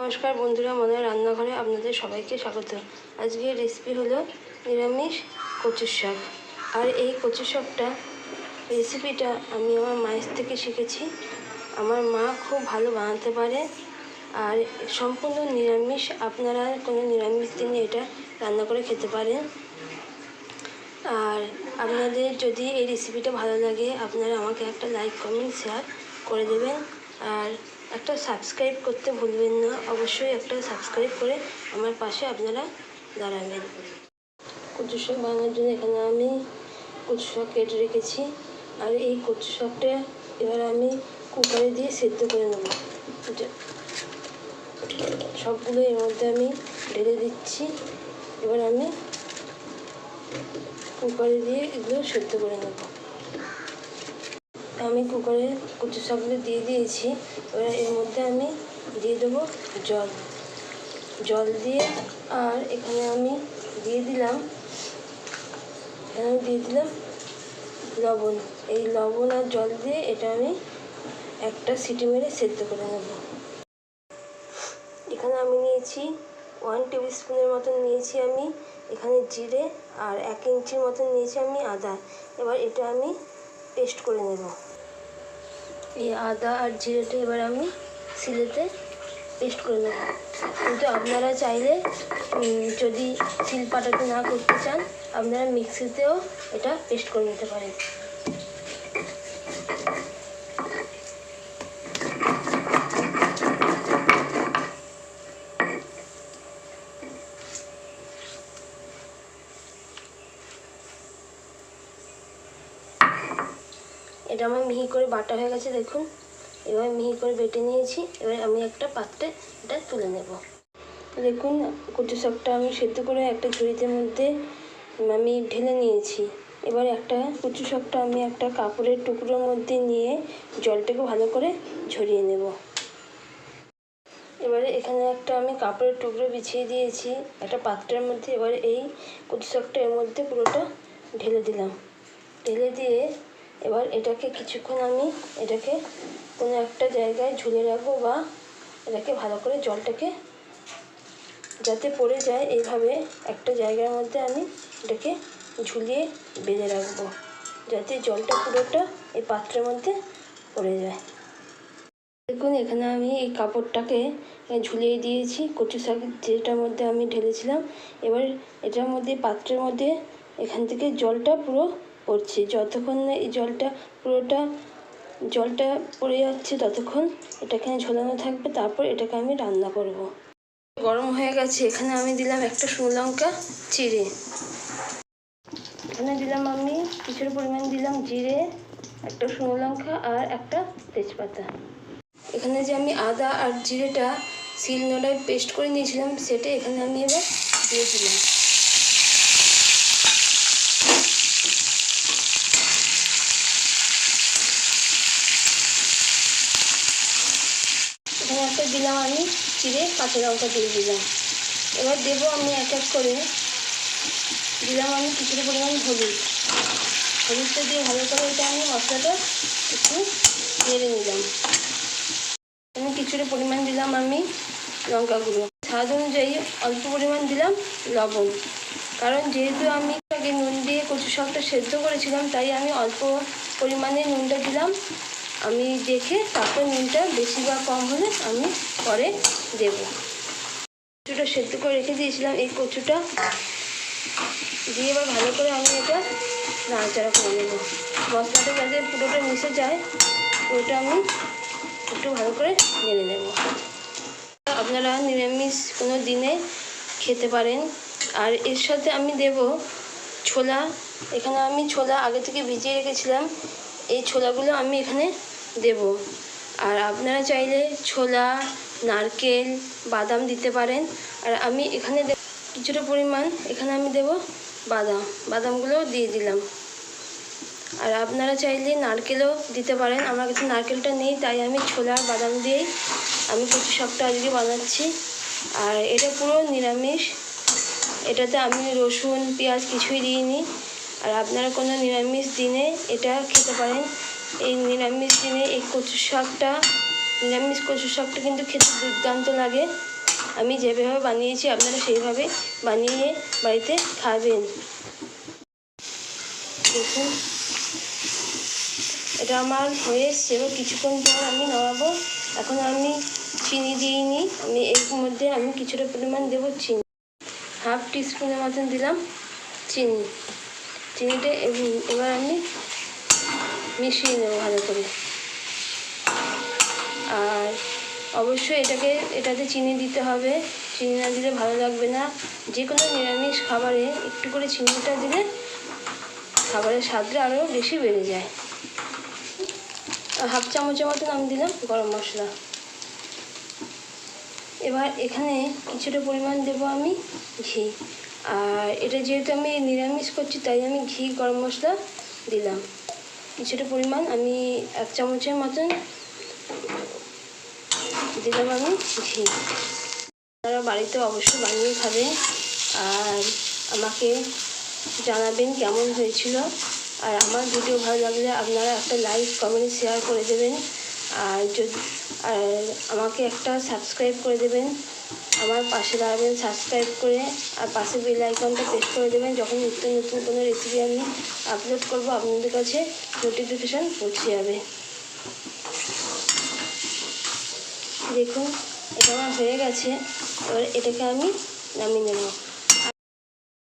নমস্কার বন্ধুরা, মনের রান্নাঘরে আপনাদের সবাইকে স্বাগত। আজকের রেসিপি হলো নিরামিষ কচুর শাক। আর এই কচুর শাকটা রেসিপিটা আমি আমার মায়ের থেকে শিখেছি। আমার মা খুব ভালো বানাতে পারে আর সম্পূর্ণ নিরামিষ। আপনারা কোনো নিরামিষ দিনে এটা রান্না করে খেতে পারেন। আর আপনাদের যদি এই রেসিপিটা ভালো লাগে আপনারা আমাকে একটা লাইক, কমেন্ট, শেয়ার করে দেবেন। আর একটা সাবস্ক্রাইব করতে ভুলবেন না। অবশ্যই একটা সাবস্ক্রাইব করে আমার পাশে আপনারা দাঁড়াবেন। কচু শাক বানানোর জন্য এখানে আমি কচু শাক কেটে রেখেছি। আর এই কচু শাকটা এবার আমি কুকারে দিয়ে সেদ্ধ করে নেব। সবগুলো এর মধ্যে আমি ঢেলে দিচ্ছি। এবার আমি কুকারে দিয়ে এগুলো সেদ্ধ করে নেব। আমি কুকারে কচু শাকগুলো দিয়ে দিয়েছি। এবার এর মধ্যে আমি দিয়ে দেবো জল দিয়ে। আর এখানে আমি দিয়ে দিলাম লবণ। এই লবণ আর জল দিয়ে এটা আমি একটা সিটি মেরে সেদ্ধ করে নেব। এখানে আমি নিয়েছি 1 টেবিল স্পুনের মতন নিয়েছি আমি এখানে জিরে, আর 1 ইঞ্চির মতন নিয়েছি আমি আদা। এবার এটা আমি পেস্ট করে নেব। এই আদা আর জিরেটা এবার আমি শিলেতে পেস্ট করে নেব। কিন্তু আপনারা চাইলে যদি শিল পাটাতে না করতে চান আপনারা মিক্সিতেও এটা পেস্ট করে নিতে পারেন। এটা আমার মিহি করে বাটা হয়ে গেছে, দেখুন। এবার মিহি করে বেটে নিয়েছি। এবার আমি একটা পাত্রে এটা তুলে নেব। দেখুন, কচু শাকটা আমি সেদ্ধ করে একটা ঝুড়িতে মধ্যে আমি ঢেলে নিয়েছি। এবার একটা কচু শাকটা আমি একটা কাপড়ের টুকরোর মধ্যে নিয়ে জলটাকে ভালো করে ঝরিয়ে নেব। এবারে এখানে একটা আমি কাপড়ের টুকরো বিছিয়ে দিয়েছি একটা পাত্রের মধ্যে। এবার এই কচু শাকটা এর মধ্যে পুরোটা ঢেলে দিলাম। ঢেলে দিয়ে এবার এটাকে কিছুক্ষণ আমি এটাকে কোনো একটা জায়গায় ঝুলে রাখবো, বা এটাকে ভালো করে জলটাকে যাতে পড়ে যায় এইভাবে একটা জায়গার মধ্যে আমি এটাকে ঝুলিয়ে বেঁধে রাখবো, যাতে জলটা পুরোটা এই পাত্রের মধ্যে পড়ে যায়। দেখুন, এখানে আমি এই কাপড়টাকে ঝুলিয়ে দিয়েছি কচু শাক যেটার মধ্যে আমি ঢেলেছিলাম। এবার এটার মধ্যে পাত্রের মধ্যে এখান থেকে জলটা পুরো পড়ছে। যতক্ষণ না এই জলটা পড়ে যাচ্ছে ততক্ষণ এটাকে ঝোলানো থাকবে। তারপর এটাকে আমি রান্না করব। গরম হয়ে গেছে। এখানে আমি দিলাম একটা শুকনো লঙ্কা চিড়ে। এখানে দিলাম আমি কিছুটা পরিমাণ দিলাম জিরে, একটা শুকনো লঙ্কা আর একটা তেজপাতা। এখানে যে আমি আদা আর জিরেটা শিলনোড়ায় পেস্ট করে নিয়েছিলাম সেটা এখানে আমি এবার দিয়ে দিলাম। এখানে একটা দিলাম আমি চিড়ে কাঁচা লঙ্কা দিয়ে দিলাম। এবার দেবো আমি এক এক করে দিলাম আমি কিছুটা পরিমাণ হলুদটা দিয়ে ভালো করে এটা আমি মশলাটা একটু নেড়ে নিলাম। আমি কিছুটা পরিমাণ দিলাম আমি লঙ্কা গুঁড়ো। স্বাদ অনুযায়ী অল্প পরিমাণ দিলাম লবণ। কারণ যেহেতু আমি আগে নুন দিয়ে কচু শাকটা সেদ্ধ করেছিলাম তাই আমি অল্প পরিমাণে নুনটা দিলাম। আমি দেখে তারপর নুনটা বেশি বা কম হলে আমি পরে দেব। কচুটা সেদ্ধ করে রেখে দিয়েছিলাম। এই কচুটা দিয়ে এবার ভালো করে আমি এটা নাড়াচাড়া করে নেব। মশলাটা যাতে পুরোটা মিশে যায় পুরোটা আমি একটু ভালো করে নেড়ে নেব। আপনারা নিরামিষ কোনো দিনে খেতে পারেন। আর এর সাথে আমি দেব ছোলা। এখানে আমি ছোলা আগে থেকে ভিজিয়ে রেখেছিলাম। এই ছোলাগুলো আমি এখানে দেব। আর আপনারা চাইলে ছোলা, নারকেল, বাদাম দিতে পারেন। আর আমি এখানে কিছুটা পরিমাণ এখানে আমি দেব বাদামগুলো দিয়ে দিলাম। আর আপনারা চাইলে নারকেলও দিতে পারেন। আমার কাছে নারকেলটা নেই তাই আমি ছোলা আর বাদাম দিয়েই আমি কচু শাকটা আজকে বানাচ্ছি। আর এটা পুরো নিরামিষ। এটাতে আমি রসুন, পেঁয়াজ কিছুই দিইনি। আর আপনারা কোনো নিরামিষ দিনে এটা খেতে পারেন। এই নিরামিষ দিনে এই কচু শাকটা নিরামিষ কচু শাকটা কিন্তু খেতে দুর্দান্ত লাগে। আমি যেভাবে বানিয়েছি আপনারা সেইভাবে বানিয়ে বাড়িতে খাবেন। দেখুন এটা আমার হয়ে এসছে, এবার কিছুক্ষণ পর আমি নামাবো। এখন আমি চিনি দিইনি, আমি এর মধ্যে আমি কিছুটা পরিমাণ দেবো চিনি, 1/2 টিস্পুনের মতন দিলাম চিনিটা। এবার আমি মিশিয়ে নেবো ভালো করে। আর অবশ্যই এটাতে চিনি দিতে হবে, চিনি না দিলে ভালো লাগবে না। যে কোনো নিরামিষ খাবারে একটু করে চিনিটা দিলে খাবারের স্বাদটা আরও বেশি বেড়ে যায়। 1/2 চামচের মতন আমি দিলাম গরম মশলা। এবার এখানে কিছুটা পরিমাণ দেবো আমি ঘি। আর এটা যেহেতু আমি নিরামিষ করছি তাই আমি ঘি গরম মশলা দিলাম কিছুটা পরিমাণ, আমি 1 চামচের মতন দিলাম আমি ঘি। আপনারা বাড়িতে অবশ্যই বানিয়ে খাবেন আর আমাকে জানাবেন কেমন হয়েছিল। আর আমার ভিডিও ভালো লাগলে আপনারা একটা লাইক কমেন্ট শেয়ার করে দেবেন। আর আমাকে একটা সাবস্ক্রাইব করে দেবেন, আমার পাশে দাঁড়াবেন সাবস্ক্রাইব করে। আর পাশে বেল আইকনটা প্রেস করে দেবেন, যখন নিত্য নতুন কোনো রেসিপি আমি আপলোড করব আপনাদের কাছে নোটিফিকেশান পৌঁছে যাবে। দেখুন এটা আমার হয়ে গেছে, এবার এটাকে আমি নামিয়ে নেব।